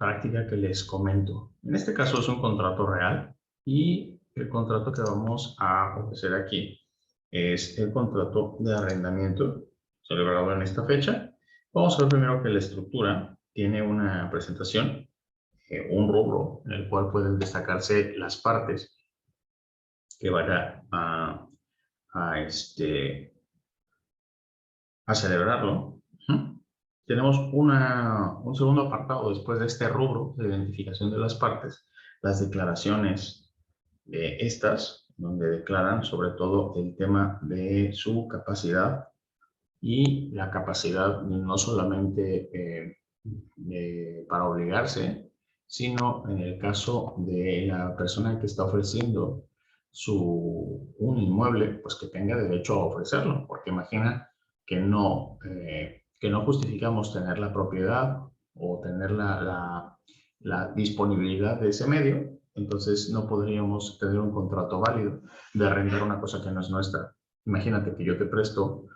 práctica que les comento. En este caso es un contrato real y el contrato que vamos a ofrecer aquí es el contrato de arrendamiento celebrado en esta fecha. Vamos a ver primero que la estructura tiene una presentación, un rubro en el cual pueden destacarse las partes que van a celebrarlo. Tenemos un segundo apartado después de este rubro de identificación de las partes, las declaraciones de estas, donde declaran sobre todo el tema de su capacidad y la capacidad no solamente para obligarse, sino en el caso de la persona que está ofreciendo un inmueble, pues que tenga derecho a ofrecerlo, porque imagina que no justificamos tener la propiedad o tener la disponibilidad de ese medio, entonces no podríamos tener un contrato válido de arrendar una cosa que no es nuestra. Imagínate que yo te presto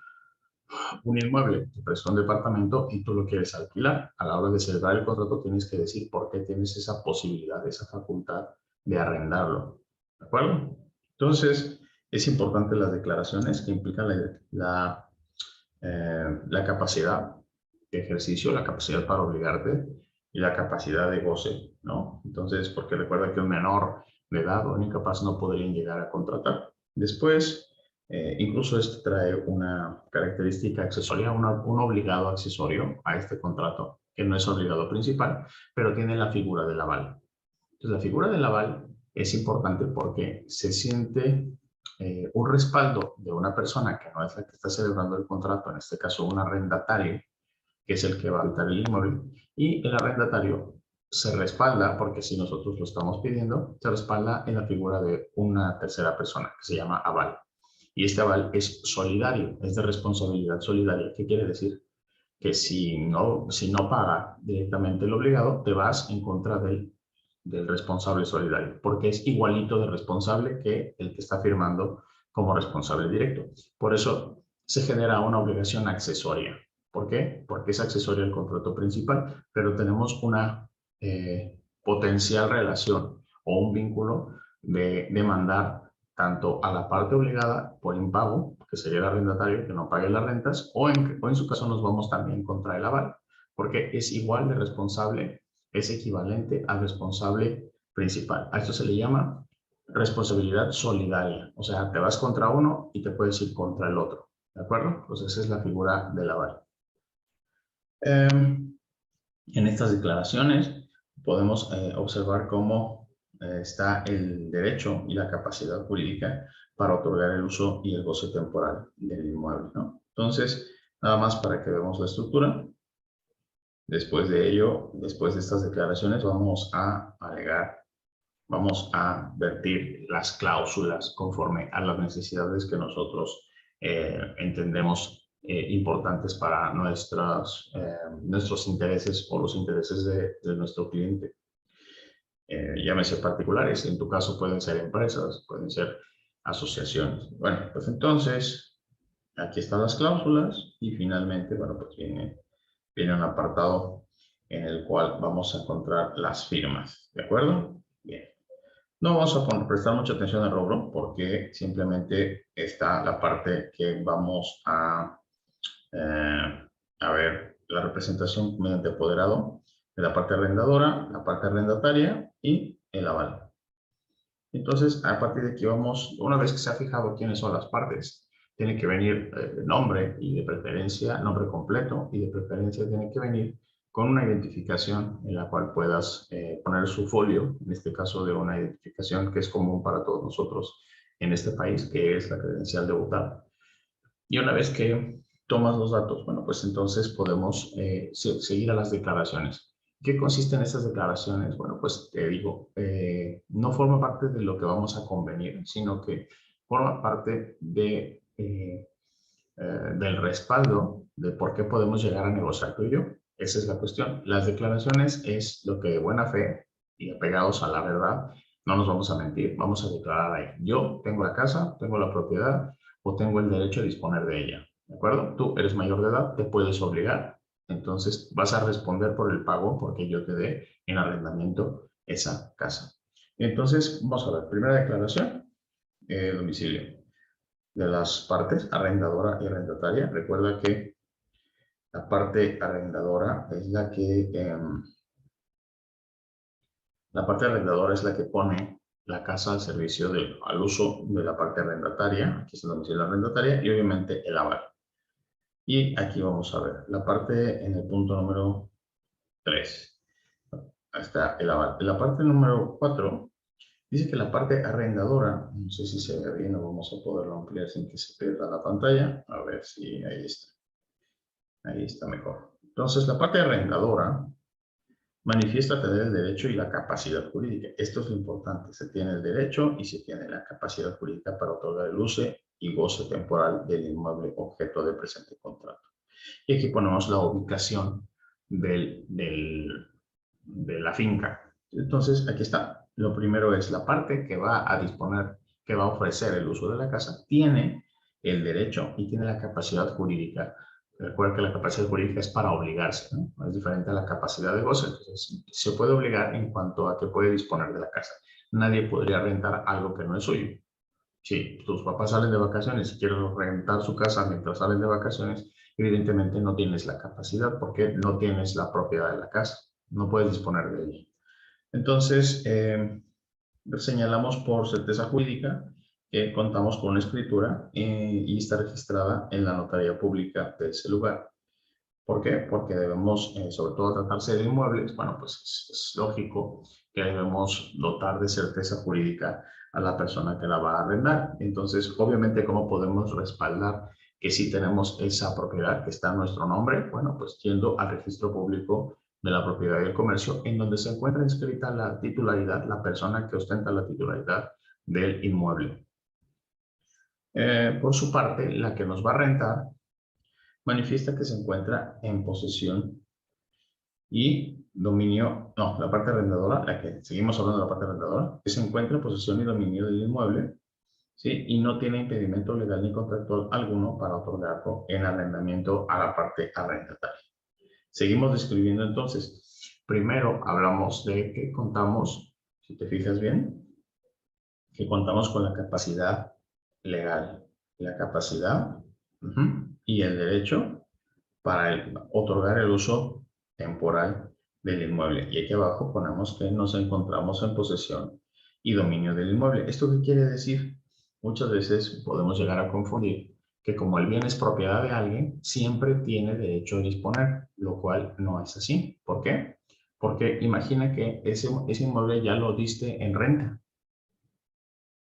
un inmueble, te presto un departamento y tú lo quieres alquilar. A la hora de celebrar el contrato tienes que decir por qué tienes esa posibilidad, esa facultad de arrendarlo. ¿De acuerdo? Entonces, es importante las declaraciones que implican la capacidad de ejercicio, la capacidad para obligarte y la capacidad de goce, ¿no? Entonces, porque recuerda que un menor de edad o un incapaz no podrían llegar a contratar. Después, incluso esto trae una característica accesoria, un obligado accesorio a este contrato, que no es obligado principal, pero tiene la figura del aval. Entonces, la figura del aval es importante porque se siente un respaldo de una persona que no es la que está celebrando el contrato, en este caso un arrendatario, que es el que va a habitar el inmueble, y el arrendatario se respalda, porque si nosotros lo estamos pidiendo, se respalda en la figura de una tercera persona, que se llama aval. Y este aval es solidario, es de responsabilidad solidaria. ¿Qué quiere decir? Que si no paga directamente el obligado, te vas en contra del responsable solidario, porque es igualito de responsable que el que está firmando como responsable directo. Por eso se genera una obligación accesoria. ¿Por qué? Porque es accesoria al contrato principal, pero tenemos una potencial relación o un vínculo de demandar tanto a la parte obligada por impago, que sería el arrendatario que no pague las rentas, o en su caso nos vamos también contra el aval, porque es igual de responsable, es equivalente al responsable principal. A esto se le llama responsabilidad solidaria, o sea, te vas contra uno y te puedes ir contra el otro, ¿de acuerdo? Pues esa es la figura del aval. En estas declaraciones podemos observar cómo está el derecho y la capacidad jurídica para otorgar el uso y el goce temporal del inmueble, ¿no? Entonces, nada más para que veamos la estructura. Después de ello, después de estas declaraciones, vamos a alegar, vamos a vertir las cláusulas conforme a las necesidades que nosotros entendemos importantes para nuestros intereses o los intereses de nuestro cliente. Llámese particulares, en tu caso pueden ser empresas, pueden ser asociaciones. Bueno, pues entonces, aquí están las cláusulas y finalmente, bueno, pues viene un apartado en el cual vamos a encontrar las firmas, ¿de acuerdo? Bien. No vamos a prestar mucha atención al rubro porque simplemente está la parte que vamos a ver, la representación mediante apoderado de la parte arrendadora, la parte arrendataria y el aval. Entonces, a partir de aquí vamos, una vez que se ha fijado quiénes son las partes, tiene que venir nombre y de preferencia, nombre completo y de preferencia tiene que venir con una identificación en la cual puedas poner su folio, en este caso de una identificación que es común para todos nosotros en este país, que es la credencial de votar. Y una vez que tomas los datos, bueno, pues entonces podemos seguir a las declaraciones. ¿Qué consisten estas declaraciones? Bueno, pues te digo, no forma parte de lo que vamos a convenir, sino que forma parte del respaldo de por qué podemos llegar a negociar tú y yo. Esa es la cuestión. Las declaraciones es lo que de buena fe y apegados a la verdad, no nos vamos a mentir, vamos a declarar ahí. Yo tengo la casa, tengo la propiedad o tengo el derecho a disponer de ella. ¿De acuerdo? Tú eres mayor de edad, te puedes obligar Entonces vas a responder por el pago porque yo te dé en arrendamiento esa casa. Entonces, vamos a ver, primera declaración, domicilio de las partes, arrendadora y arrendataria. Recuerda que la parte arrendadora es la parte arrendadora es la que pone la casa al servicio al uso de la parte arrendataria, aquí es el domicilio de la arrendataria, y obviamente el aval. Y aquí vamos a ver la parte en el punto número 3. Ahí está el aval. En la parte número 4 dice que la parte arrendadora, no sé si se ve bien o vamos a poderlo ampliar sin que se pierda la pantalla. A ver si ahí está. Ahí está mejor. Entonces, la parte arrendadora manifiesta tener el derecho y la capacidad jurídica. Esto es lo importante. Se tiene el derecho y se tiene la capacidad jurídica para otorgar el uso y goce temporal del inmueble objeto del presente contrato. Y aquí ponemos la ubicación de la finca. Entonces, aquí está. Lo primero es la parte que va a disponer, que va a ofrecer el uso de la casa, tiene el derecho y tiene la capacidad jurídica. Recuerda que la capacidad jurídica es para obligarse, ¿no? Es diferente a la capacidad de goce. Entonces, se puede obligar en cuanto a que puede disponer de la casa. Nadie podría rentar algo que no es suyo. Si tus papás salen de vacaciones y quieren rentar su casa mientras salen de vacaciones, evidentemente no tienes la capacidad porque no tienes la propiedad de la casa. No puedes disponer de ella. Entonces, señalamos por certeza jurídica que contamos con una escritura y está registrada en la notaría pública de ese lugar. ¿Por qué? Porque debemos, sobre todo tratarse de inmuebles, bueno, pues es lógico que debemos dotar de certeza jurídica a la persona que la va a arrendar. Entonces, obviamente, ¿cómo podemos respaldar que sí tenemos esa propiedad que está en nuestro nombre? Bueno, pues yendo al registro público de la propiedad y el comercio, en donde se encuentra inscrita la titularidad, la persona que ostenta la titularidad del inmueble. Por su parte, la que nos va a rentar manifiesta que se encuentra en posesión y dominio, no, la parte arrendadora, la que seguimos hablando de la parte arrendadora, que se encuentra en posesión y dominio del inmueble, ¿sí? Y no tiene impedimento legal ni contractual alguno para otorgarlo en arrendamiento a la parte arrendataria. Seguimos describiendo entonces. Primero hablamos de que contamos, si te fijas bien, que contamos con la capacidad legal, la capacidad y el derecho para otorgar el uso temporal del inmueble. Y aquí abajo ponemos que nos encontramos en posesión y dominio del inmueble. ¿Esto qué quiere decir? Muchas veces podemos llegar a confundir que como el bien es propiedad de alguien, siempre tiene derecho a disponer, lo cual no es así. ¿Por qué? Porque imagina que ese inmueble ya lo diste en renta.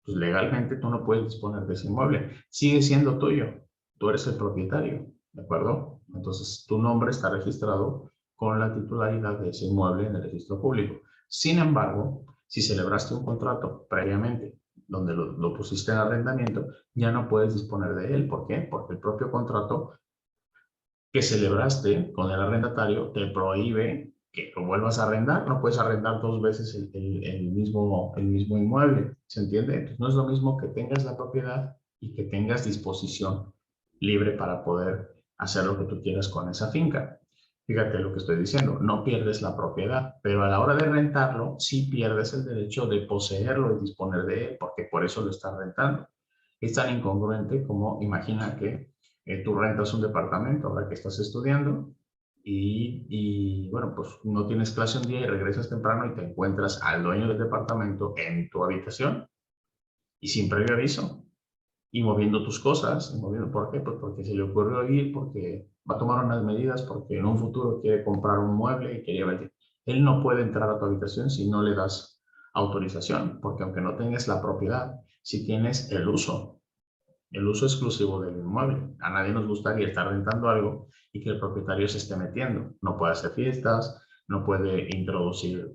Pues legalmente tú no puedes disponer de ese inmueble. Sigue siendo tuyo. Tú eres el propietario, ¿de acuerdo? Entonces, tu nombre está registrado con la titularidad de ese inmueble en el registro público. Sin embargo, si celebraste un contrato previamente donde lo pusiste en arrendamiento, ya no puedes disponer de él. ¿Por qué? Porque el propio contrato que celebraste con el arrendatario te prohíbe que lo vuelvas a arrendar. No puedes arrendar dos veces el mismo inmueble, ¿se entiende? Entonces, no es lo mismo que tengas la propiedad y que tengas disposición libre para poder hacer lo que tú quieras con esa finca. Fíjate lo que estoy diciendo, no pierdes la propiedad, pero a la hora de rentarlo, sí pierdes el derecho de poseerlo y disponer de él, porque por eso lo estás rentando. Es tan incongruente como imagina que tú rentas un departamento ahora que estás estudiando bueno, pues no tienes clase un día y regresas temprano y te encuentras al dueño del departamento en tu habitación y sin previo aviso y moviendo tus cosas. ¿Por qué? Pues porque se le ocurrió ir, porque va a tomar unas medidas, porque en un futuro quiere comprar un mueble y quería ver. Él no puede entrar a tu habitación si no le das autorización, porque aunque no tengas la propiedad, si tienes el uso exclusivo del inmueble. A nadie nos gustaría estar rentando algo y que el propietario se esté metiendo. No puede hacer fiestas, no puede introducir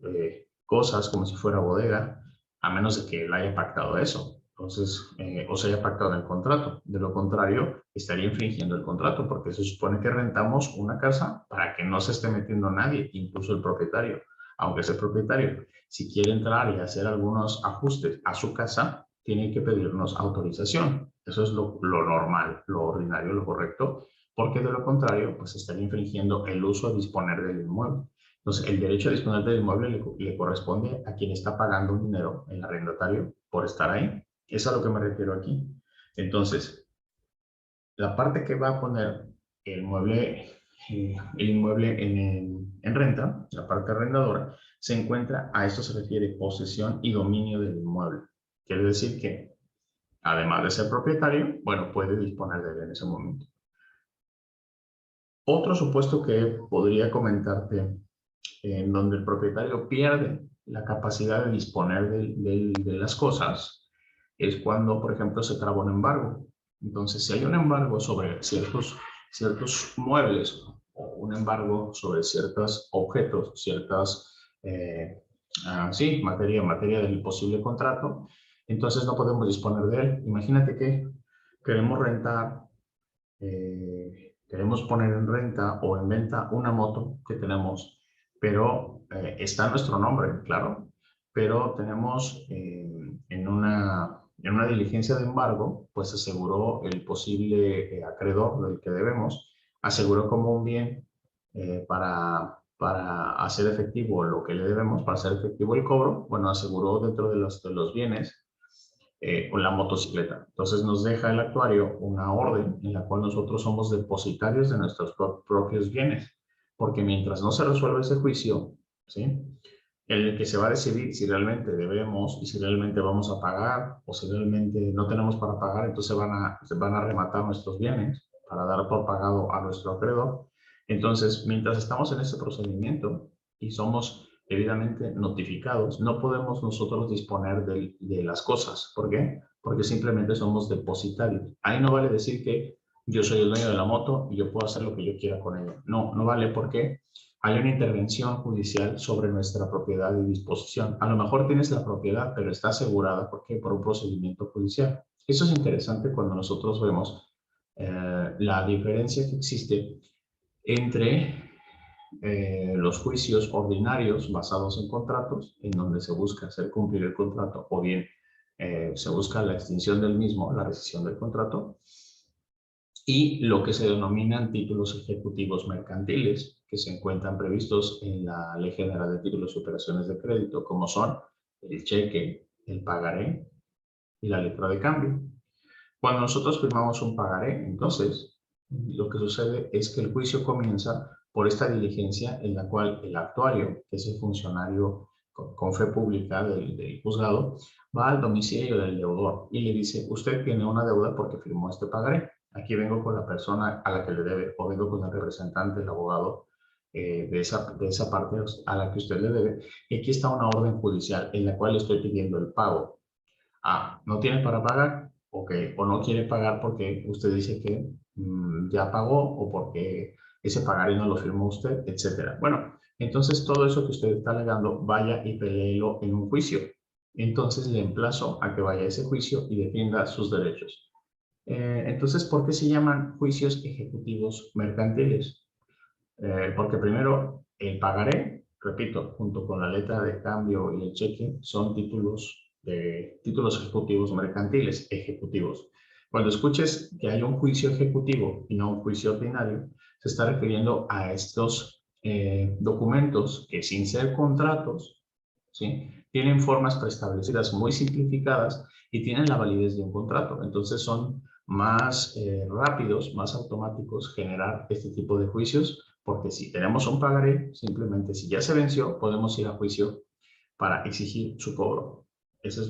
cosas como si fuera bodega, a menos de que él haya pactado eso. Entonces, o se haya pactado en el contrato. De lo contrario, estaría infringiendo el contrato porque se supone que rentamos una casa para que no se esté metiendo nadie, incluso el propietario. Aunque ese propietario, si quiere entrar y hacer algunos ajustes a su casa, tiene que pedirnos autorización. Eso es lo normal, lo ordinario, lo correcto, porque de lo contrario, pues estaría infringiendo el uso a disponer del inmueble. Entonces, el derecho a disponer del inmueble le corresponde a quien está pagando un dinero, el arrendatario, por estar ahí. Es a lo que me refiero aquí. Entonces, la parte que va a poner el inmueble en renta, la parte arrendadora, se encuentra, a esto se refiere posesión y dominio del inmueble. Quiere decir que, además de ser propietario, bueno, puede disponer de él en ese momento. Otro supuesto que podría comentarte, en donde el propietario pierde la capacidad de disponer de las cosas, es cuando, por ejemplo, se traba un embargo. Entonces, si hay un embargo sobre ciertos muebles o un embargo sobre ciertos objetos, sí, materia del posible contrato, entonces no podemos disponer de él. Imagínate que queremos rentar, queremos poner en renta o en venta una moto que tenemos, pero está nuestro nombre, claro, pero tenemos en una diligencia de embargo, pues aseguró el posible acreedor del que debemos, aseguró como un bien para hacer efectivo lo que le debemos, para hacer efectivo el cobro, bueno, aseguró dentro de los bienes con la motocicleta. Entonces nos deja el actuario una orden en la cual nosotros somos depositarios de nuestros propios bienes, porque mientras no se resuelva ese juicio, ¿sí?, en el que se va a decidir si realmente debemos y si realmente vamos a pagar o si realmente no tenemos para pagar, entonces van a rematar nuestros bienes para dar por pagado a nuestro acreedor. Entonces, mientras estamos en ese procedimiento y somos debidamente notificados, no podemos nosotros disponer de las cosas. ¿Por qué? Porque simplemente somos depositarios. Ahí no vale decir que yo soy el dueño de la moto y yo puedo hacer lo que yo quiera con ella. No, no vale, porque hay una intervención judicial sobre nuestra propiedad y disposición. A lo mejor tienes la propiedad, pero está asegurada, ¿por qué?, por un procedimiento judicial. Eso es interesante cuando nosotros vemos la diferencia que existe entre los juicios ordinarios basados en contratos, en donde se busca hacer cumplir el contrato, o bien se busca la extinción del mismo, la rescisión del contrato, y lo que se denominan títulos ejecutivos mercantiles, que se encuentran previstos en la Ley General de Títulos y Operaciones de Crédito, como son el cheque, el pagaré y la letra de cambio. Cuando nosotros firmamos un pagaré, entonces, lo que sucede es que el juicio comienza por esta diligencia en la cual el actuario, que es el funcionario con fe pública del juzgado, va al domicilio del deudor y le dice: usted tiene una deuda porque firmó este pagaré. Aquí vengo con la persona a la que le debe, o vengo con el representante, el abogado, de esa parte a la que usted le debe, y aquí está una orden judicial en la cual le estoy pidiendo el pago. ¿No tiene para pagar? Ok, o no quiere pagar porque usted dice que ya pagó, o porque ese pagaré no lo firmó usted, etcétera. Bueno, entonces todo eso que usted está alegando, vaya y peleelo en un juicio. Entonces le emplazo a que vaya a ese juicio y defienda sus derechos. Entonces, ¿por qué se llaman juicios ejecutivos mercantiles? Porque primero, el pagaré, repito, junto con la letra de cambio y el cheque, son títulos ejecutivos mercantiles, ejecutivos. Cuando escuches que hay un juicio ejecutivo y no un juicio ordinario, se está refiriendo a estos documentos que, sin ser contratos, ¿sí?, tienen formas preestablecidas muy simplificadas y tienen la validez de un contrato. Entonces son más rápidos, más automáticos generar este tipo de juicios, porque si tenemos un pagaré, simplemente si ya se venció, podemos ir a juicio para exigir su cobro. Eso es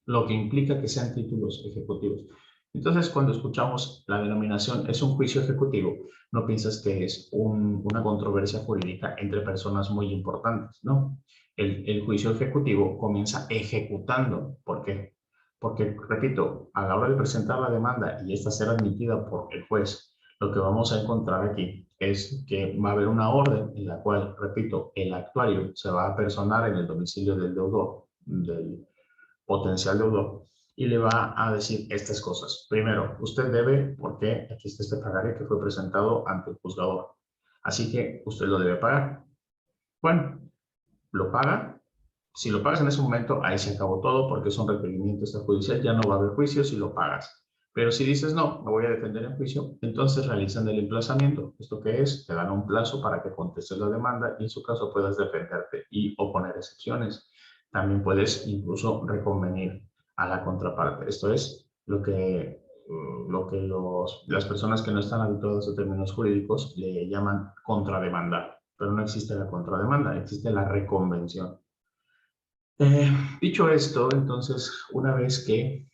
lo que implica que sean títulos ejecutivos. Entonces, cuando escuchamos la denominación es un juicio ejecutivo, no piensas que es una controversia jurídica entre personas muy importantes, ¿no? El juicio ejecutivo comienza ejecutando. ¿Por qué? Porque, repito, a la hora de presentar la demanda y esta ser admitida por el juez, lo que vamos a encontrar aquí es que va a haber una orden en la cual, repito, el actuario se va a personar en el domicilio del deudor, del potencial deudor, y le va a decir estas cosas. Primero, usted debe porque aquí está este pagaré que fue presentado ante el juzgador. Así que usted lo debe pagar. Bueno, lo paga. Si lo pagas en ese momento, ahí se acabó todo, porque es un requerimiento extrajudicial, ya no va a haber juicio si lo pagas. Pero si dices, no, me voy a defender en juicio, entonces realizan el emplazamiento. ¿Esto qué es? Te dan un plazo para que contestes la demanda y en su caso puedas defenderte y oponer excepciones. También puedes incluso reconvenir a la contraparte. Esto es lo que las personas que no están habituadas a términos jurídicos le llaman contrademandar. Pero no existe la contrademanda, existe la reconvención. Dicho esto, entonces, una vez que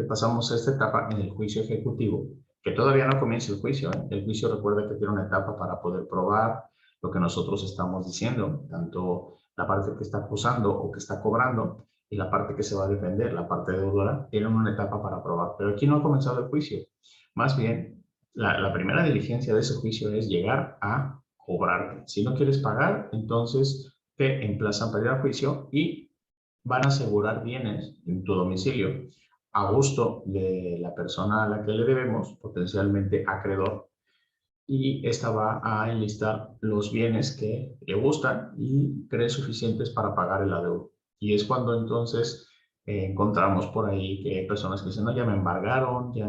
pasamos a esta etapa en el juicio ejecutivo, que todavía no comienza el juicio, ¿eh? El juicio, recuerda que tiene una etapa para poder probar lo que nosotros estamos diciendo, tanto la parte que está acusando o que está cobrando y la parte que se va a defender, la parte deudora, tienen una etapa para probar. Pero aquí no ha comenzado el juicio. Más bien, la primera diligencia de ese juicio es llegar a cobrarte. Si no quieres pagar, entonces te emplazan para ir a juicio y van a asegurar bienes en tu domicilio a gusto de la persona a la que le debemos, potencialmente acreedor, y esta va a enlistar los bienes que le gustan y cree suficientes para pagar el adeudo. Y es cuando entonces encontramos por ahí que hay personas que dicen, no, ya me embargaron, ya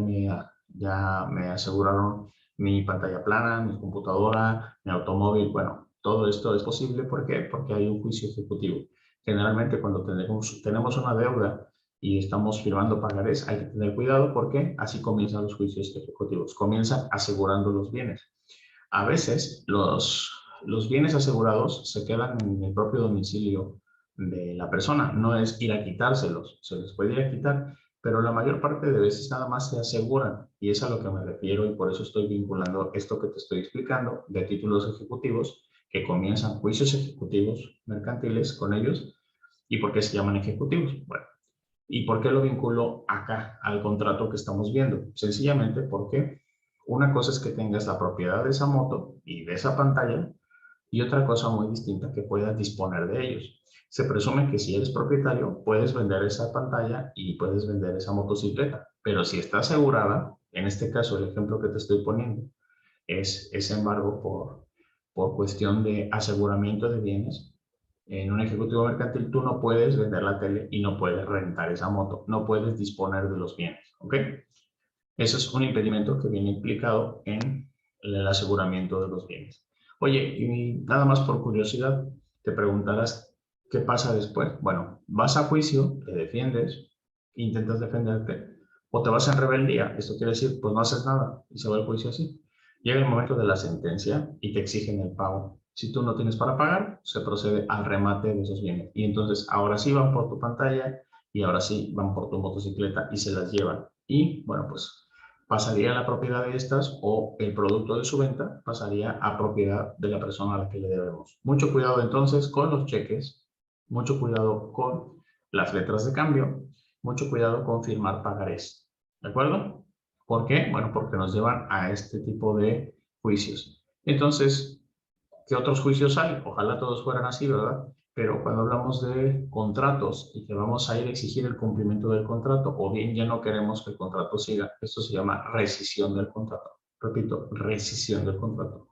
me aseguraron mi pantalla plana, mi computadora, mi automóvil. Bueno, todo esto es posible. ¿Por qué? Porque hay un juicio ejecutivo. Generalmente cuando tenemos una deuda y estamos firmando pagarés, hay que tener cuidado porque así comienzan los juicios ejecutivos. Comienzan asegurando los bienes. A veces los bienes asegurados se quedan en el propio domicilio de la persona. No es ir a quitárselos, se les puede ir a quitar, pero la mayor parte de veces nada más se aseguran. Y es a lo que me refiero y por eso estoy vinculando esto que te estoy explicando de títulos ejecutivos, que comienzan juicios ejecutivos mercantiles con ellos. ¿Y por qué se llaman ejecutivos? Bueno, ¿y por qué lo vinculo acá al contrato que estamos viendo? Sencillamente porque una cosa es que tengas la propiedad de esa moto y de esa pantalla y otra cosa muy distinta que puedas disponer de ellos. Se presume que si eres propietario puedes vender esa pantalla y puedes vender esa motocicleta, pero si está asegurada, en este caso el ejemplo que te estoy poniendo es ese embargo por cuestión de aseguramiento de bienes. En un ejecutivo mercantil tú no puedes vender la tele y no puedes rentar esa moto, no puedes disponer de los bienes, ¿ok? Eso es un impedimento que viene implicado en el aseguramiento de los bienes. Oye, y nada más por curiosidad, te preguntarás qué pasa después. Bueno, vas a juicio, te defiendes, intentas defenderte, o te vas en rebeldía. Esto quiere decir, pues no haces nada y se va el juicio así. Llega el momento de la sentencia y te exigen el pago. Si tú no tienes para pagar, se procede al remate de esos bienes. Y entonces, ahora sí van por tu pantalla y ahora sí van por tu motocicleta y se las llevan. Y, bueno, pues pasaría a la propiedad de estas o el producto de su venta pasaría a propiedad de la persona a la que le debemos. Mucho cuidado entonces con los cheques, mucho cuidado con las letras de cambio, mucho cuidado con firmar pagarés. ¿De acuerdo? ¿Por qué? Bueno, porque nos llevan a este tipo de juicios. Entonces, ¿qué otros juicios hay? Ojalá todos fueran así, ¿verdad? Pero cuando hablamos de contratos y que vamos a ir a exigir el cumplimiento del contrato, o bien ya no queremos que el contrato siga, esto se llama rescisión del contrato. Repito, rescisión del contrato.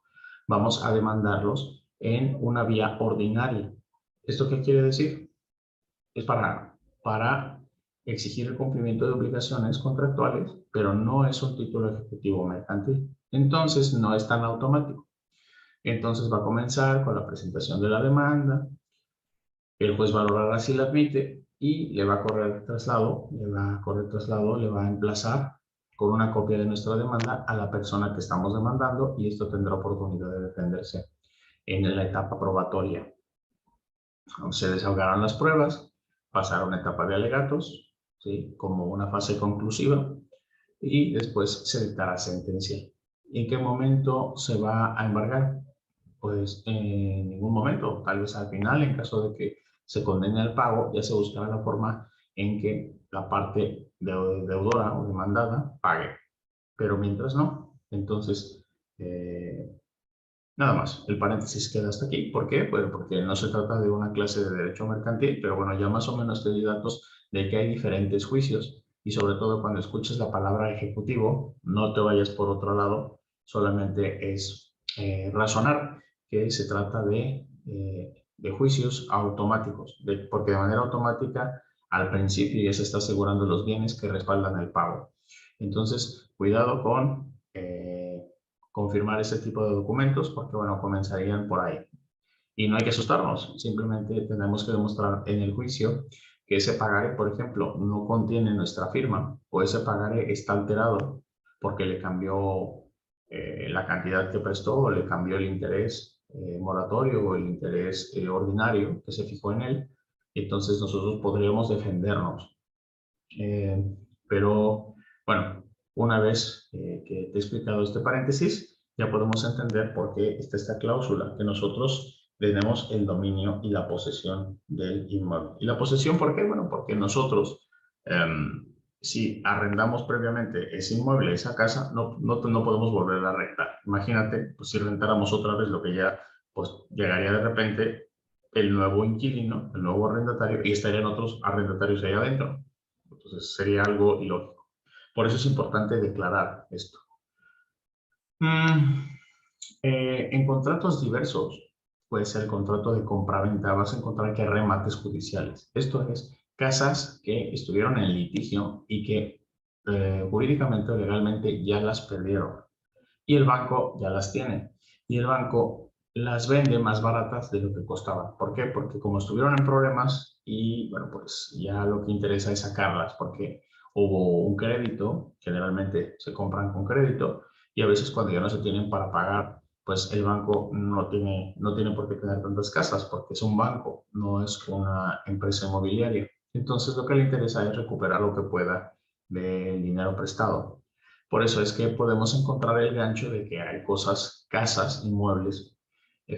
Vamos a demandarlos en una vía ordinaria. ¿Esto qué quiere decir? Es para exigir el cumplimiento de obligaciones contractuales, pero no es un título ejecutivo mercantil. Entonces, no es tan automático. Entonces va a comenzar con la presentación de la demanda, el juez valorará si la admite y le va a correr traslado, le va a emplazar con una copia de nuestra demanda a la persona que estamos demandando y esto tendrá oportunidad de defenderse en la etapa probatoria. Se desahogarán las pruebas, pasará una etapa de alegatos, ¿sí? Como una fase conclusiva y después se dictará sentencia. ¿En qué momento se va a embargar? Pues en ningún momento, tal vez al final, en caso de que se condene al pago, ya se buscará la forma en que la parte deudora o demandada pague. Pero mientras no, entonces, nada más. El paréntesis queda hasta aquí. ¿Por qué? Pues porque no se trata de una clase de derecho mercantil, pero bueno, ya más o menos te di datos de que hay diferentes juicios y sobre todo cuando escuches la palabra ejecutivo, no te vayas por otro lado, solamente es razonar que se trata de juicios automáticos, porque de manera automática al principio ya se está asegurando los bienes que respaldan el pago. Entonces, cuidado con confirmar ese tipo de documentos porque, bueno, comenzarían por ahí. Y no hay que asustarnos, simplemente tenemos que demostrar en el juicio que ese pagaré, por ejemplo, no contiene nuestra firma o ese pagaré está alterado porque le cambió la cantidad que prestó o le cambió el interés moratorio o el interés ordinario que se fijó en él. Entonces nosotros podríamos defendernos. Pero bueno, una vez que te he explicado este paréntesis, ya podemos entender por qué está esta cláusula, que nosotros tenemos el dominio y la posesión del inmueble. ¿Y la posesión por qué? Bueno, porque nosotros, si arrendamos previamente ese inmueble, esa casa, no podemos volver a rentar. Imagínate, pues si rentáramos otra vez lo que ya, pues llegaría de repente el nuevo inquilino, el nuevo arrendatario, y estarían otros arrendatarios ahí adentro. Entonces sería algo ilógico. Por eso es importante declarar esto. En contratos diversos, puede ser el contrato de compra-venta, vas a encontrar que hay remates judiciales. Esto es, casas que estuvieron en litigio y que jurídicamente o legalmente ya las perdieron. Y el banco ya las tiene. Y el banco las vende más baratas de lo que costaban. ¿Por qué? Porque como estuvieron en problemas y, bueno, pues ya lo que interesa es sacarlas porque hubo un crédito, generalmente se compran con crédito, y a veces cuando ya no se tienen para pagar, pues el banco no tiene por qué tener tantas casas porque es un banco, no es una empresa inmobiliaria. Entonces lo que le interesa es recuperar lo que pueda del dinero prestado. Por eso es que podemos encontrar el gancho de que hay cosas, casas, inmuebles,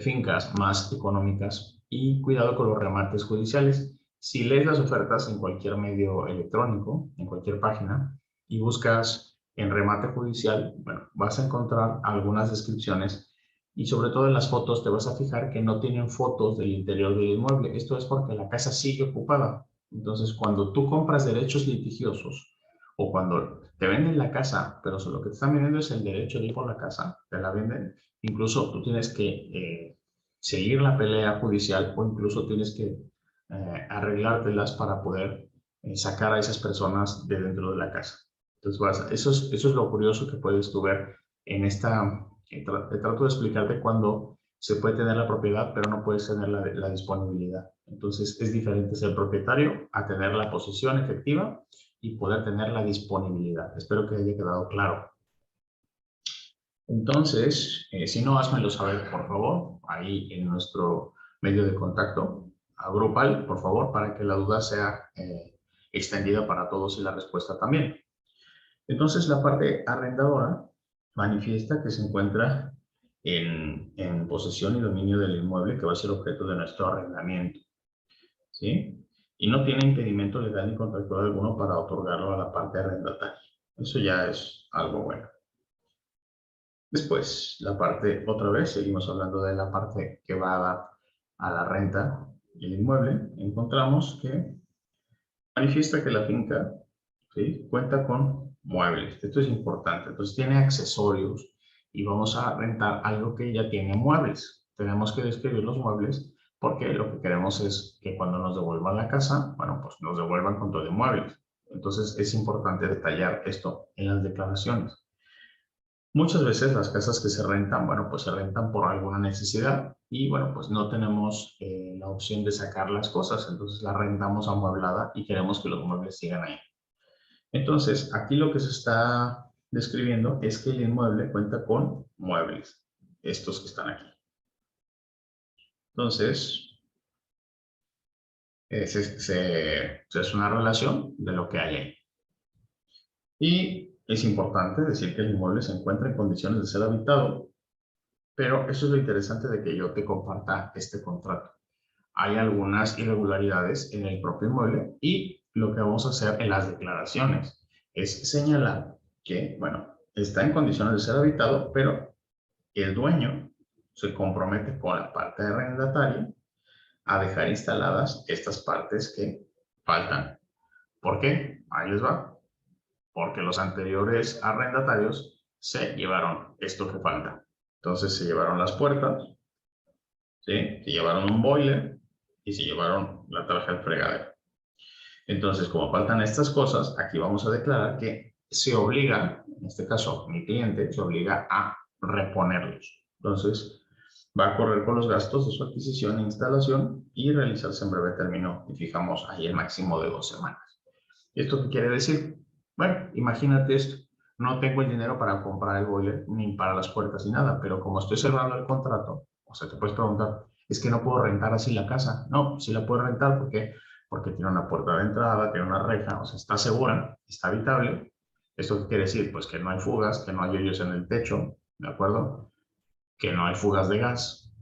fincas más económicas y cuidado con los remates judiciales. Si lees las ofertas en cualquier medio electrónico, en cualquier página, y buscas en remate judicial, bueno, vas a encontrar algunas descripciones y sobre todo en las fotos te vas a fijar que no tienen fotos del interior del inmueble. Esto es porque la casa sigue ocupada. Entonces, cuando tú compras derechos litigiosos, o cuando te venden la casa, pero lo que te están vendiendo es el derecho de ir por la casa, te la venden, incluso tú tienes que seguir la pelea judicial o incluso tienes que arreglártelas para poder sacar a esas personas de dentro de la casa. Entonces, eso es lo curioso que puedes tú ver en esta. Trato de explicarte cuando se puede tener la propiedad, pero no puedes tener la disponibilidad. Entonces, es diferente ser propietario a tener la posesión efectiva y poder tener la disponibilidad. Espero que haya quedado claro. Entonces, si no, házmelo saber, por favor, ahí en nuestro medio de contacto grupal, por favor, para que la duda sea extendida para todos y la respuesta también. Entonces, la parte arrendadora manifiesta que se encuentra en posesión y dominio del inmueble que va a ser objeto de nuestro arrendamiento, ¿sí? Y no tiene impedimento legal ni contractual alguno para otorgarlo a la parte arrendataria. Eso ya es algo bueno. Después, la parte, otra vez, seguimos hablando de la parte que va a la renta del inmueble. Encontramos que manifiesta que la finca, ¿sí?, cuenta con muebles. Esto es importante. Entonces, tiene accesorios y vamos a rentar algo que ya tiene muebles. Tenemos que describir los muebles porque lo que queremos es que cuando nos devuelvan la casa, bueno, pues nos devuelvan con todo de muebles. Entonces, es importante detallar esto en las declaraciones. Muchas veces las casas que se rentan, bueno, pues se rentan por alguna necesidad y, bueno, pues no tenemos la opción de sacar las cosas, entonces la rentamos amueblada y queremos que los muebles sigan ahí. Entonces, aquí lo que se está describiendo es que el inmueble cuenta con muebles, estos que están aquí. Entonces, es una relación de lo que hay ahí. Y es importante decir que el inmueble se encuentra en condiciones de ser habitado, pero eso es lo interesante de que yo te comparta este contrato. Hay algunas irregularidades en el propio inmueble y lo que vamos a hacer en las declaraciones es señalar que, bueno, está en condiciones de ser habitado, pero el dueño se compromete con la parte arrendataria a dejar instaladas estas partes que faltan. ¿Por qué? Ahí les va. Porque los anteriores arrendatarios se llevaron esto que falta. Entonces se llevaron las puertas, ¿sí?, se llevaron un boiler y se llevaron la tarja del fregadero. Entonces, como faltan estas cosas, aquí vamos a declarar que se obliga, en este caso mi cliente, se obliga a reponerlos. Entonces, va a correr con los gastos de su adquisición e instalación y realizarse en breve término. Y fijamos ahí el máximo de 2 semanas. ¿Esto qué quiere decir? Bueno, imagínate esto. No tengo el dinero para comprar el boiler ni para las puertas ni nada, pero como estoy cerrando el contrato, o sea, te puedes preguntar, es que no puedo rentar así la casa. No, sí la puedo rentar porque tiene una puerta de entrada, tiene una reja, o sea, está segura, está habitable. ¿Esto qué quiere decir? Pues que no hay fugas, que no hay hoyos en el techo, ¿de acuerdo? Que no hay fugas de gas,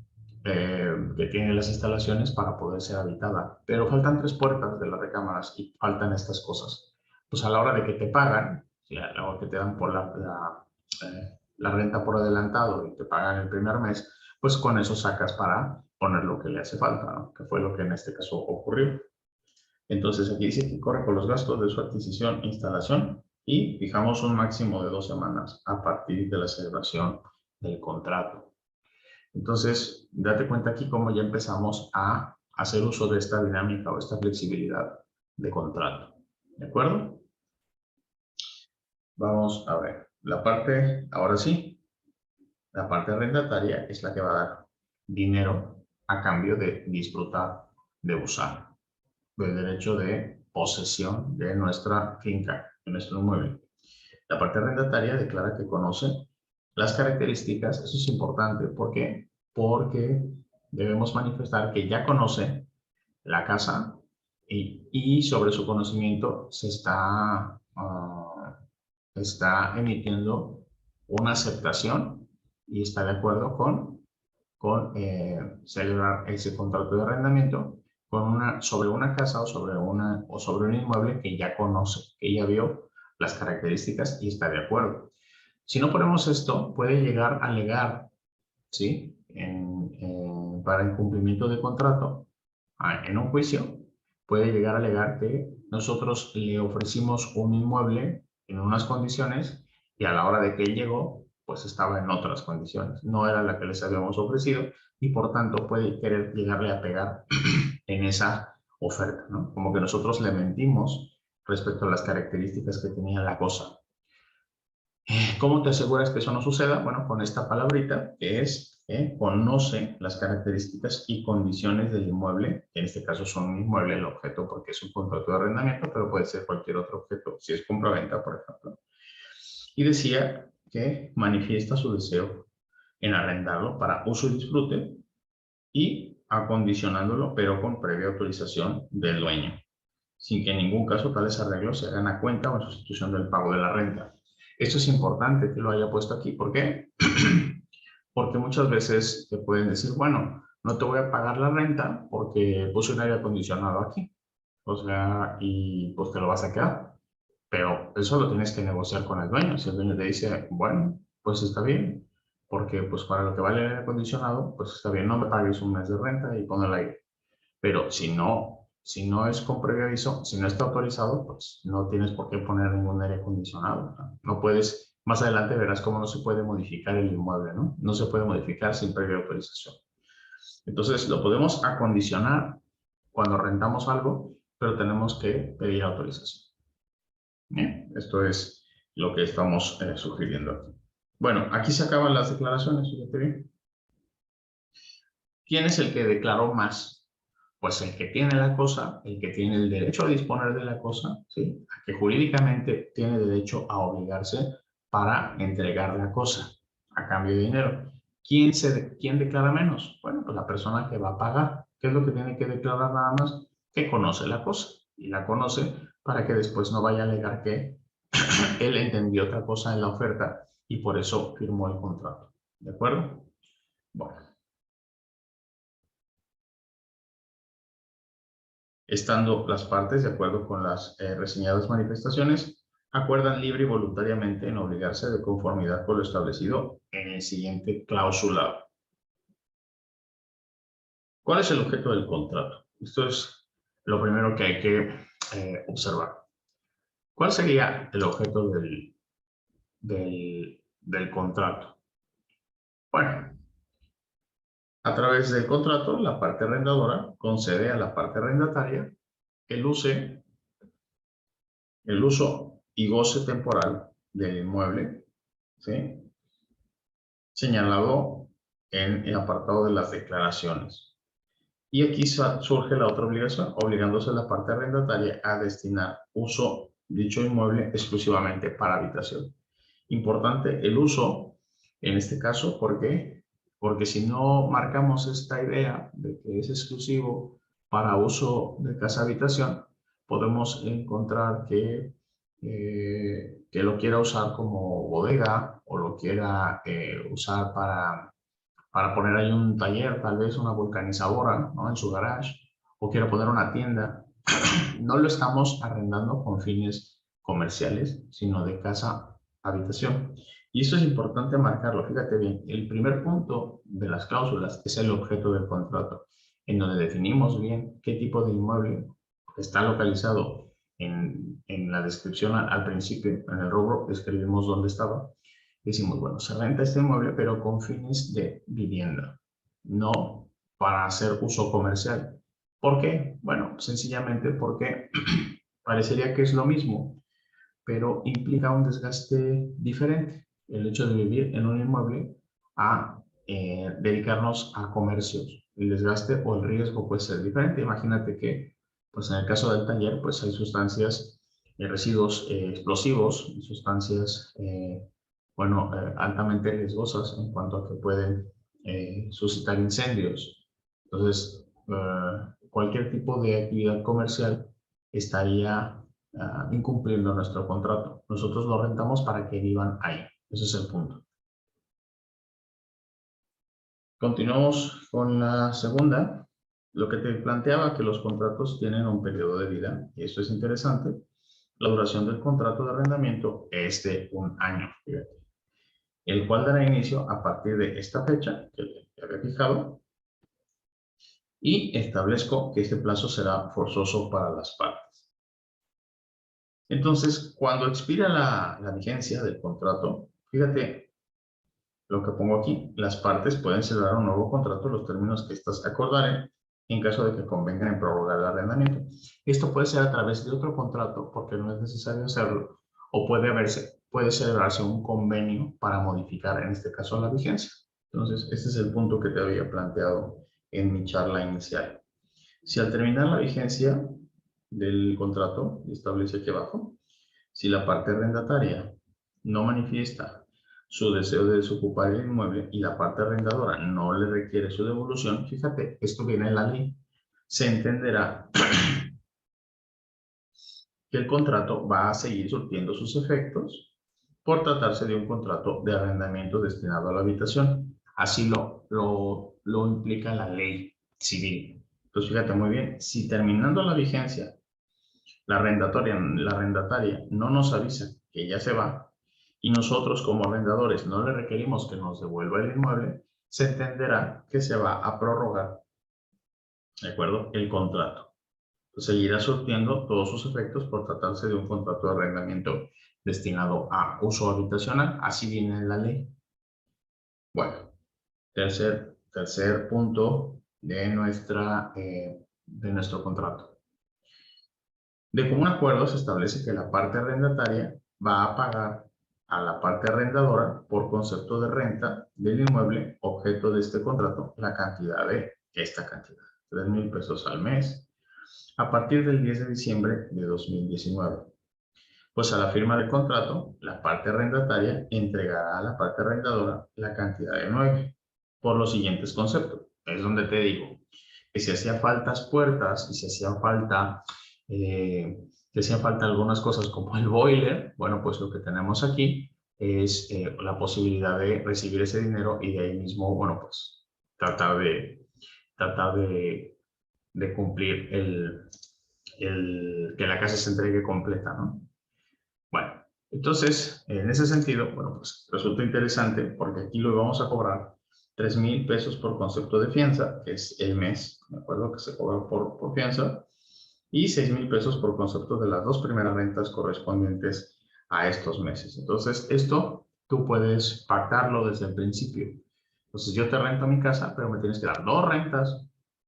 que tiene las instalaciones para poder ser habitada. Pero faltan 3 puertas de las recámaras y faltan estas cosas. Pues a la hora de que te pagan, a la hora que te dan por la renta por adelantado y te pagan el primer mes, pues con eso sacas para poner lo que le hace falta, ¿no? Que fue lo que en este caso ocurrió. Entonces aquí dice que corre con los gastos de su adquisición e instalación y fijamos un máximo de 2 semanas a partir de la celebración del contrato. Entonces, date cuenta aquí cómo ya empezamos a hacer uso de esta dinámica o esta flexibilidad de contrato. ¿De acuerdo? Vamos a ver. La parte, ahora sí, la parte arrendataria es la que va a dar dinero a cambio de disfrutar, de usar, del derecho de posesión de nuestra finca, de nuestro inmueble. La parte arrendataria declara que conoce las características, eso es importante, ¿por qué? Porque debemos manifestar que ya conoce la casa y sobre su conocimiento se está emitiendo una aceptación y está de acuerdo con celebrar ese contrato de arrendamiento sobre una casa o sobre un inmueble que ya conoce, que ya vio las características y está de acuerdo. Si no ponemos esto, puede llegar a alegar, ¿sí? Para incumplimiento de contrato, en un juicio, puede llegar a alegar que nosotros le ofrecimos un inmueble en unas condiciones y a la hora de que él llegó, pues estaba en otras condiciones. No era la que les habíamos ofrecido y por tanto puede querer llegarle a pegar en esa oferta, ¿no? Como que nosotros le mentimos respecto a las características que tenía la cosa. ¿Cómo te aseguras que eso no suceda? Bueno, con esta palabrita que es conoce las características y condiciones del inmueble, que en este caso son un inmueble, el objeto, porque es un contrato de arrendamiento, pero puede ser cualquier otro objeto, si es compra-venta, por ejemplo. Y decía que manifiesta su deseo en arrendarlo para uso y disfrute y acondicionándolo, pero con previa autorización del dueño, sin que en ningún caso tales arreglos se hagan a cuenta o en sustitución del pago de la renta. Esto es importante que lo haya puesto aquí. ¿Por qué? Porque muchas veces te pueden decir, bueno, no te voy a pagar la renta porque puse un aire acondicionado aquí. O sea, y pues te lo vas a quedar. Pero eso lo tienes que negociar con el dueño. Si el dueño te dice, bueno, pues está bien, porque pues para lo que vale el aire acondicionado, pues está bien, no me pagues un mes de renta y pon el aire. Pero si no es con previo aviso, si no está autorizado, pues no tienes por qué poner ningún aire acondicionado. No puedes, más adelante verás cómo no se puede modificar el inmueble, ¿no? No se puede modificar sin previa autorización. Entonces, lo podemos acondicionar cuando rentamos algo, pero tenemos que pedir autorización. Bien, esto es lo que estamos sugiriendo aquí. Bueno, aquí se acaban las declaraciones, fíjate bien. ¿Quién es el que declaró más? Pues el que tiene la cosa, el que tiene el derecho a disponer de la cosa, ¿sí? Que jurídicamente tiene derecho a obligarse para entregar la cosa a cambio de dinero. ¿Quién declara menos? Bueno, pues la persona que va a pagar. ¿Qué es lo que tiene que declarar nada más? Que conoce la cosa y la conoce para que después no vaya a alegar que él entendió otra cosa en la oferta y por eso firmó el contrato. ¿De acuerdo? Bueno. Estando las partes de acuerdo con las reseñadas manifestaciones, acuerdan libre y voluntariamente en obligarse de conformidad con lo establecido en el siguiente clausulado. ¿Cuál es el objeto del contrato? Esto es lo primero que hay que observar. ¿Cuál sería el objeto del contrato? Bueno, a través del contrato, la parte arrendadora concede a la parte arrendataria el uso y goce temporal del inmueble, ¿sí? Señalado en el apartado de las declaraciones. Y aquí surge la otra obligación, obligándose a la parte arrendataria a destinar uso dicho inmueble exclusivamente para habitación. Importante el uso, en este caso, ¿por qué? Porque si no marcamos esta idea de que es exclusivo para uso de casa-habitación, podemos encontrar que lo quiera usar como bodega o lo quiera usar para poner ahí un taller, tal vez una vulcanizadora, ¿no? En su garage, o quiera poner una tienda. No lo estamos arrendando con fines comerciales, sino de casa-habitación. Y eso es importante marcarlo. Fíjate bien, el primer punto de las cláusulas es el objeto del contrato, en donde definimos bien qué tipo de inmueble está localizado en la descripción al principio, en el rubro, escribimos dónde estaba. Decimos, bueno, se renta este inmueble, pero con fines de vivienda, no para hacer uso comercial. ¿Por qué? Bueno, sencillamente porque parecería que es lo mismo, pero implica un desgaste diferente. El hecho de vivir en un inmueble a dedicarnos a comercios. El desgaste o el riesgo puede ser diferente. Imagínate que, pues en el caso del taller, pues hay sustancias, residuos explosivos, sustancias, altamente riesgosas en cuanto a que pueden suscitar incendios. Entonces, cualquier tipo de actividad comercial estaría incumpliendo nuestro contrato. Nosotros lo rentamos para que vivan ahí. Ese es el punto. Continuamos con la segunda. Lo que te planteaba que los contratos tienen un periodo de vida, y esto es interesante. La duración del contrato de arrendamiento es de 1 año, fíjate, el cual dará inicio a partir de esta fecha que había fijado, y establezco que este plazo será forzoso para las partes. Entonces, cuando expira la vigencia del contrato, fíjate lo que pongo aquí, las partes pueden celebrar un nuevo contrato en los términos que éstas acordaren en caso de que convengan en prorrogar el arrendamiento. Esto puede ser a través de otro contrato porque no es necesario hacerlo, o puede celebrarse un convenio para modificar, en este caso, la vigencia. Entonces, este es el punto que te había planteado en mi charla inicial. Si al terminar la vigencia del contrato, establece aquí abajo, si la parte arrendataria no manifiesta su deseo de desocupar el inmueble y la parte arrendadora no le requiere su devolución, fíjate, esto viene en la ley, se entenderá que el contrato va a seguir surtiendo sus efectos por tratarse de un contrato de arrendamiento destinado a la habitación. Así lo implica la ley civil. Entonces, fíjate muy bien, si terminando la vigencia, la arrendataria no nos avisa que ya se va y nosotros como arrendadores no le requerimos que nos devuelva el inmueble, se entenderá que se va a prorrogar, ¿de acuerdo?, el contrato. Seguirá surtiendo todos sus efectos por tratarse de un contrato de arrendamiento destinado a uso habitacional. Así viene en la ley. Bueno, tercer punto de nuestro contrato. De común acuerdo se establece que la parte arrendataria va a pagar a la parte arrendadora por concepto de renta del inmueble objeto de este contrato la cantidad de esta cantidad, 3,000 pesos al mes, a partir del 10 de diciembre de 2019. Pues a la firma del contrato, la parte arrendataria entregará a la parte arrendadora la cantidad de 9 por los siguientes conceptos. Es donde te digo que si hacía faltas puertas y si hacían falta algunas cosas como el boiler, bueno, pues lo que tenemos aquí es la posibilidad de recibir ese dinero y de ahí mismo, bueno, pues tratar de cumplir que la casa se entregue completa, ¿no? Bueno, entonces, en ese sentido, bueno, pues resulta interesante porque aquí lo vamos a cobrar 3,000 pesos por concepto de fianza, que es el mes, ¿de acuerdo? Que se cobra por fianza, y 6,000 pesos por concepto de las 2 primeras rentas correspondientes a estos meses. Entonces, esto tú puedes pactarlo desde el principio. Entonces, yo te rento mi casa, pero me tienes que dar 2 rentas,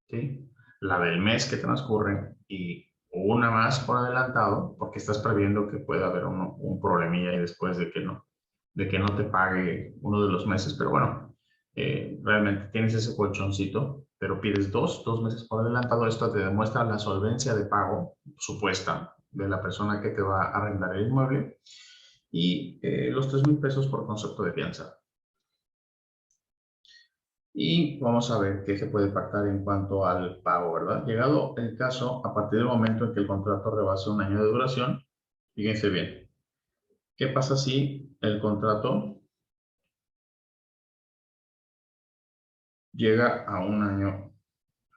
¿sí? La del mes que transcurre y una más por adelantado, porque estás previendo que pueda haber un problemilla ahí después de que no te pague uno de los meses, pero bueno, realmente tienes ese colchoncito, pero pides dos meses por adelantado. Esto te demuestra la solvencia de pago supuesta de la persona que te va a arrendar el inmueble y los 3,000 pesos por concepto de fianza. Y vamos a ver qué se puede pactar en cuanto al pago, ¿verdad? Llegado el caso, a partir del momento en que el contrato rebase 1 año de duración, fíjense bien, ¿qué pasa si el contrato llega a 1 año?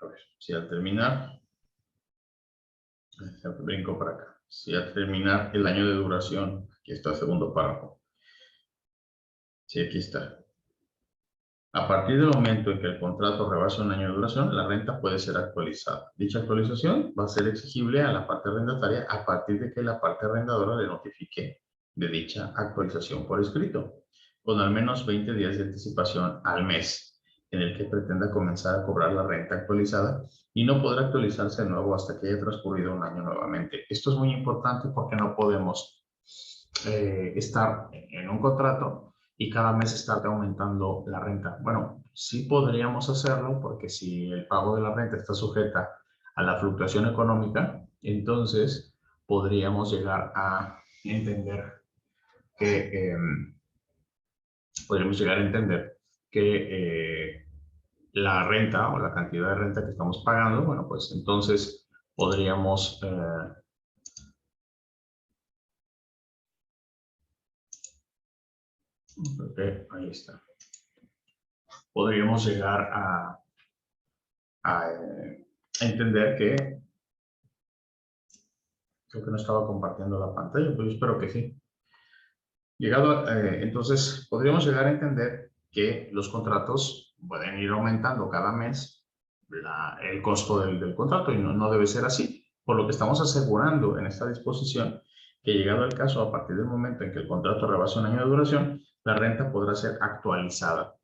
A ver, si al terminar, brinco para acá, si al terminar el año de duración, aquí está el segundo párrafo, sí, aquí está. A partir del momento en que el contrato rebasa 1 año de duración, la renta puede ser actualizada. Dicha actualización va a ser exigible a la parte arrendataria a partir de que la parte arrendadora le notifique de dicha actualización por escrito, con al menos 20 días de anticipación al mes en el que pretenda comenzar a cobrar la renta actualizada y no podrá actualizarse de nuevo hasta que haya transcurrido 1 año nuevamente. Esto es muy importante porque no podemos estar en un contrato y cada mes estar aumentando la renta. Bueno, sí podríamos hacerlo porque si el pago de la renta está sujeta a la fluctuación económica, entonces podríamos llegar a entender que la renta o la cantidad de renta que estamos pagando, bueno, pues entonces podríamos ahí está. Podríamos llegar a entender que creo que no estaba compartiendo la pantalla, pero yo espero que sí. Entonces, podríamos llegar a entender que los contratos pueden ir aumentando cada mes el costo del contrato y no debe ser así. Por lo que estamos asegurando en esta disposición que llegado el caso, a partir del momento en que el contrato rebasa 1 año de duración, la renta podrá ser actualizada.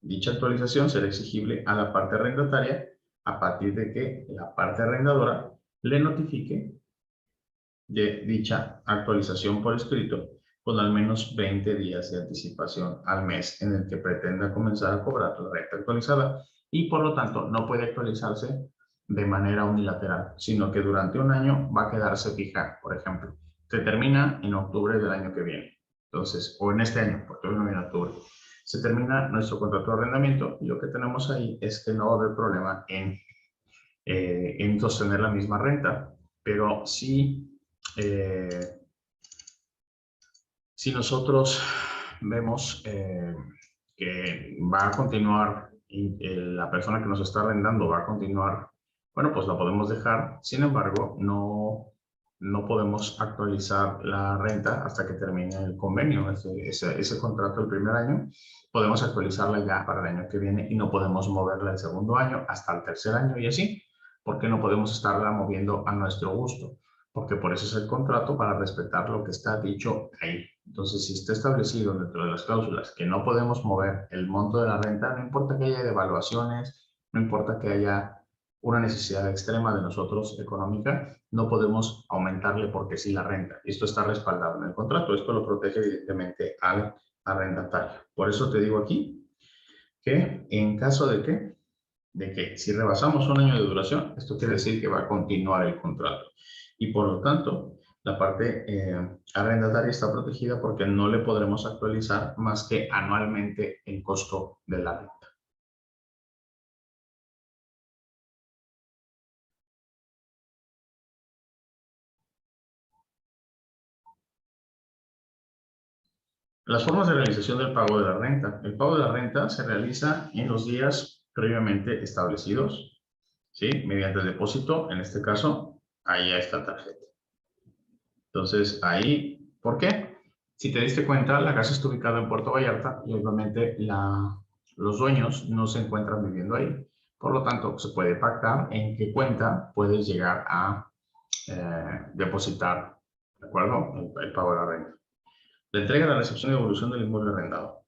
Dicha actualización será exigible a la parte arrendataria a partir de que la parte arrendadora le notifique de dicha actualización por escrito con al menos 20 días de anticipación al mes en el que pretenda comenzar a cobrar la renta actualizada y por lo tanto no puede actualizarse de manera unilateral, sino que durante 1 año va a quedarse fija. Por ejemplo, se termina en octubre del año que viene, entonces, o en este año, porque hoy no viene octubre. Se termina nuestro contrato de arrendamiento y lo que tenemos ahí es que no va a haber problema en sostener la misma renta, pero sí si nosotros vemos que va a continuar, la persona que nos está arrendando va a continuar, bueno, pues la podemos dejar. Sin embargo, no podemos actualizar la renta hasta que termine el convenio, ese contrato el primer año. Podemos actualizarla ya para el año que viene y no podemos moverla el segundo año hasta el tercer año y así, porque no podemos estarla moviendo a nuestro gusto, porque por eso es el contrato, para respetar lo que está dicho ahí. Entonces, si está establecido dentro de las cláusulas que no podemos mover el monto de la renta, no importa que haya devaluaciones, no importa que haya una necesidad extrema de nosotros económica, no podemos aumentarle porque sí la renta. Esto está respaldado en el contrato. Esto lo protege evidentemente al arrendatario. Por eso te digo aquí que en caso de que si rebasamos 1 año de duración, esto quiere decir que va a continuar el contrato. Y por lo tanto, la parte arrendataria está protegida porque no le podremos actualizar más que anualmente el costo de la renta. Las formas de realización del pago de la renta. El pago de la renta se realiza en los días previamente establecidos, ¿sí? Mediante el depósito, en este caso, ahí está la tarjeta. Entonces, ahí, ¿por qué? Si te diste cuenta, la casa está ubicada en Puerto Vallarta y obviamente los dueños no se encuentran viviendo ahí. Por lo tanto, se puede pactar en qué cuenta puedes llegar a depositar, ¿de acuerdo? El pago de la renta. La entrega, la recepción y devolución del inmueble arrendado.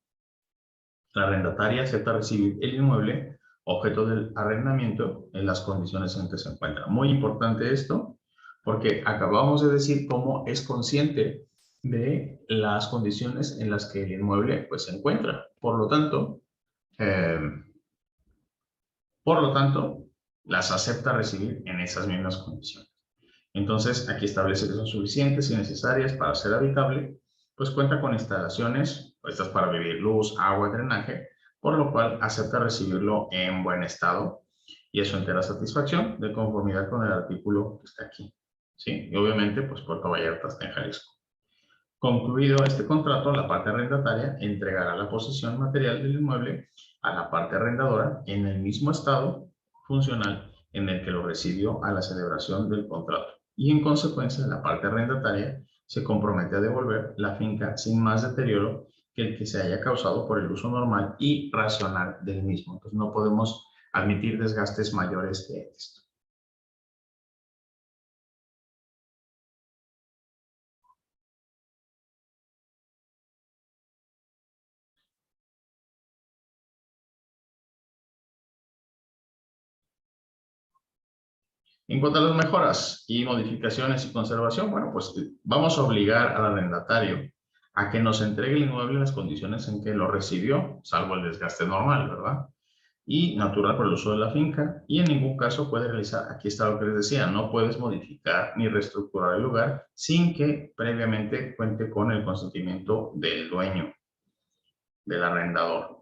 La arrendataria acepta recibir el inmueble objeto del arrendamiento en las condiciones en que se encuentra. Muy importante esto, Porque acabamos de decir cómo es consciente de las condiciones en las que el inmueble pues, se encuentra. Por lo tanto, las acepta recibir en esas mismas condiciones. Entonces, aquí establece que son suficientes y necesarias para ser habitable, pues cuenta con instalaciones puestas para vivir, luz, agua, drenaje, por lo cual acepta recibirlo en buen estado y es su entera satisfacción de conformidad con el artículo que está aquí. ¿Sí? Y obviamente, pues Puerto Vallarta está en Jalisco. Concluido este contrato, la parte arrendataria entregará la posesión material del inmueble a la parte arrendadora en el mismo estado funcional en el que lo recibió a la celebración del contrato. Y en consecuencia, la parte arrendataria se compromete a devolver la finca sin más deterioro que el que se haya causado por el uso normal y racional del mismo. Entonces, no podemos admitir desgastes mayores que esto. En cuanto a las mejoras y modificaciones y conservación, bueno, pues vamos a obligar al arrendatario a que nos entregue el inmueble en las condiciones en que lo recibió, salvo el desgaste normal, ¿verdad? Y natural por el uso de la finca, y en ningún caso puede realizar, aquí está lo que les decía, no puedes modificar ni reestructurar el lugar sin que previamente cuente con el consentimiento del dueño, del arrendador.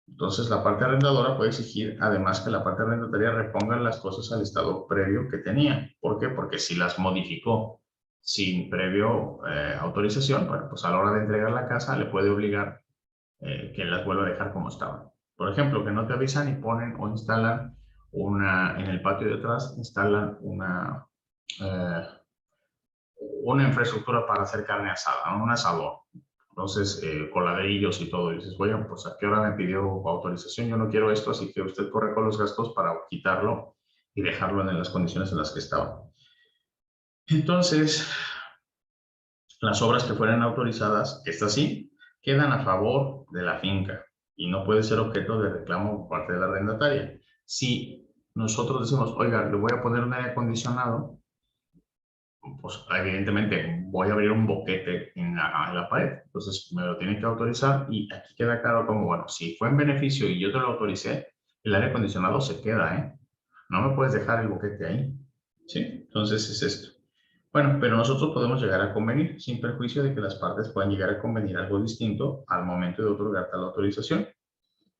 Entonces, la parte arrendadora puede exigir, además, que la parte arrendataria reponga las cosas al estado previo que tenía. ¿Por qué? Porque si las modificó sin previo autorización, bueno, pues a la hora de entregar la casa le puede obligar que las vuelva a dejar como estaban. Por ejemplo, que no te avisan y ponen o instalan en el patio de atrás, instalan eh, una infraestructura para hacer carne asada, un asador. Entonces, con ladrillos y todo, y dices, bueno, pues a qué hora me pidió autorización, yo no quiero esto, así que usted corre con los gastos para quitarlo y dejarlo en las condiciones en las que estaba. Entonces, las obras que fueran autorizadas, estas sí, quedan a favor de la finca y no puede ser objeto de reclamo por parte de la arrendataria. Si nosotros decimos, oiga, le voy a poner un aire acondicionado, pues evidentemente voy a abrir un boquete en la pared, entonces me lo tienen que autorizar y aquí queda claro como, bueno, si fue en beneficio y yo te lo autoricé, el aire acondicionado se queda, ¿eh? No me puedes dejar el boquete ahí, ¿sí? Entonces es esto. Bueno, pero nosotros podemos llegar a convenir, sin perjuicio de que las partes puedan llegar a convenir algo distinto al momento de otorgar tal autorización,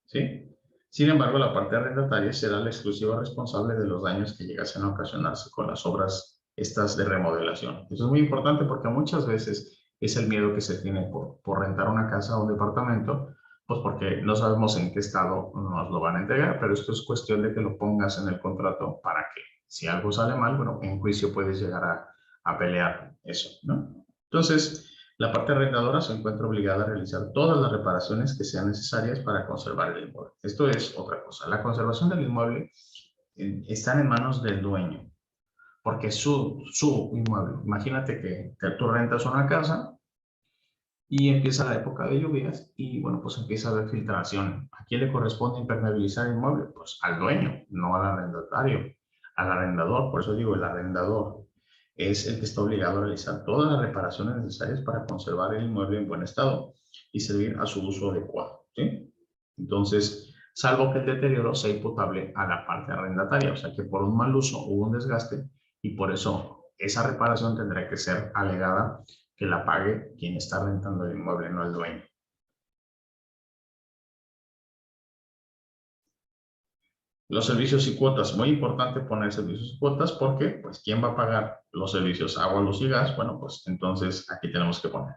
¿sí? Sin embargo, la parte arrendataria será la exclusiva responsable de los daños que llegasen a ocasionarse con las obras estas de remodelación. Eso es muy importante porque muchas veces es el miedo que se tiene por rentar una casa o un departamento, pues porque no sabemos en qué estado nos lo van a entregar, pero esto es cuestión de que lo pongas en el contrato para que si algo sale mal, bueno, en juicio puedes llegar a pelear eso, ¿no? Entonces, la parte arrendadora se encuentra obligada a realizar todas las reparaciones que sean necesarias para conservar el inmueble. Esto es otra cosa. La conservación del inmueble está en manos del dueño, porque es su inmueble. Imagínate que tú rentas una casa y empieza la época de lluvias y, bueno, pues empieza a haber filtración. ¿A quién le corresponde impermeabilizar el inmueble? Pues al dueño, no al arrendatario, al arrendador. Por eso digo, el arrendador es el que está obligado a realizar todas las reparaciones necesarias para conservar el inmueble en buen estado y servir a su uso adecuado, ¿sí? Entonces, salvo que el deterioro sea imputable a la parte arrendataria, o sea que por un mal uso hubo un desgaste y por eso esa reparación tendrá que ser alegada que la pague quien está rentando el inmueble, no el dueño. Los servicios y cuotas, muy importante poner servicios y cuotas porque, pues, ¿quién va a pagar los servicios agua, luz y gas? Bueno, pues entonces aquí tenemos que poner.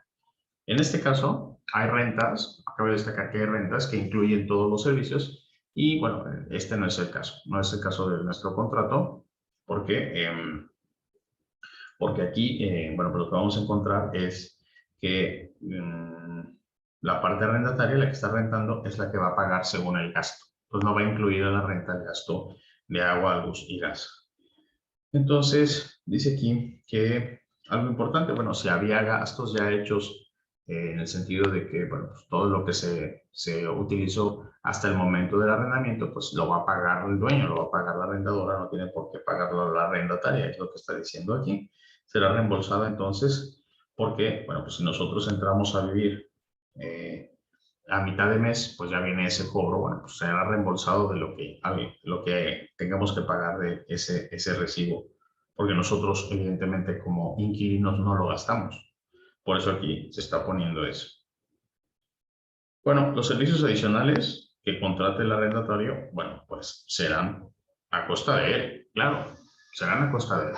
En este caso, hay rentas, acabo de destacar que hay rentas que incluyen todos los servicios y, bueno, este no es el caso, no es el caso de nuestro contrato porque, porque aquí, bueno, pues lo que vamos a encontrar es que la parte arrendataria, la que está rentando, es la que va a pagar según el gasto. Entonces no va a incluir en la renta el gasto de agua, luz y gas. Entonces, dice aquí que algo importante, bueno, si había gastos ya hechos en el sentido de que, bueno, pues todo lo que se utilizó hasta el momento del arrendamiento, pues lo va a pagar el dueño, lo va a pagar la arrendadora, no tiene por qué pagarlo la arrendataria, es lo que está diciendo aquí. Será reembolsada entonces porque, bueno, pues si nosotros entramos a vivir a mitad de mes, pues ya viene ese cobro, bueno, pues será reembolsado de lo que tengamos que pagar de ese recibo, porque nosotros evidentemente como inquilinos no lo gastamos. Por eso aquí se está poniendo eso. Bueno, los servicios adicionales que contrate el arrendatario, bueno, pues serán a costa de él, claro, serán a costa de él.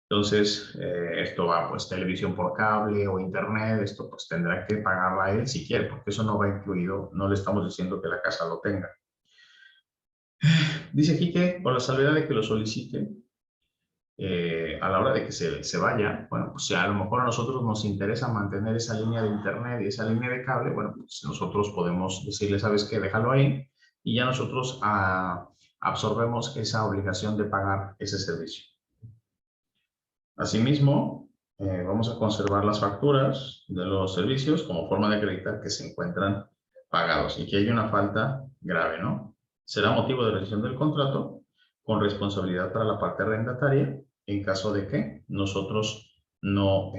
Entonces, esto va, pues, televisión por cable o internet, esto pues tendrá que pagarla él si quiere, porque eso no va incluido, no le estamos diciendo que la casa lo tenga. Dice aquí que, por la salvedad de que lo solicite, a la hora de que se vaya, bueno, pues si a lo mejor a nosotros nos interesa mantener esa línea de internet y esa línea de cable, bueno, pues nosotros podemos decirle, ¿sabes qué? Déjalo ahí y ya nosotros absorbemos esa obligación de pagar ese servicio. Asimismo, vamos a conservar las facturas de los servicios como forma de acreditar que se encuentran pagados y que hay una falta grave, ¿no? Será motivo de rescisión del contrato con responsabilidad para la parte arrendataria en caso de que nosotros no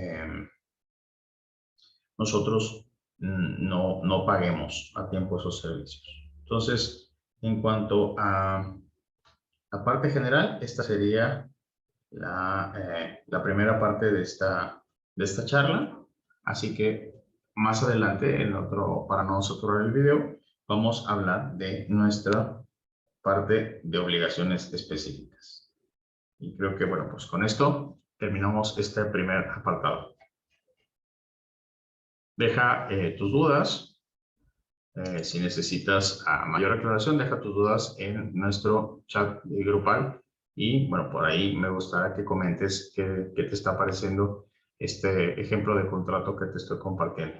paguemos a tiempo esos servicios. Entonces, en cuanto a la parte general, esta sería la primera parte de esta charla. Así que más adelante, para no saturar el video, vamos a hablar de nuestra parte de obligaciones específicas. Y creo que, bueno, pues con esto terminamos este primer apartado. Deja tus dudas. Si necesitas mayor aclaración, deja tus dudas en nuestro chat grupal. Y bueno, por ahí me gustaría que comentes qué te está pareciendo este ejemplo de contrato que te estoy compartiendo.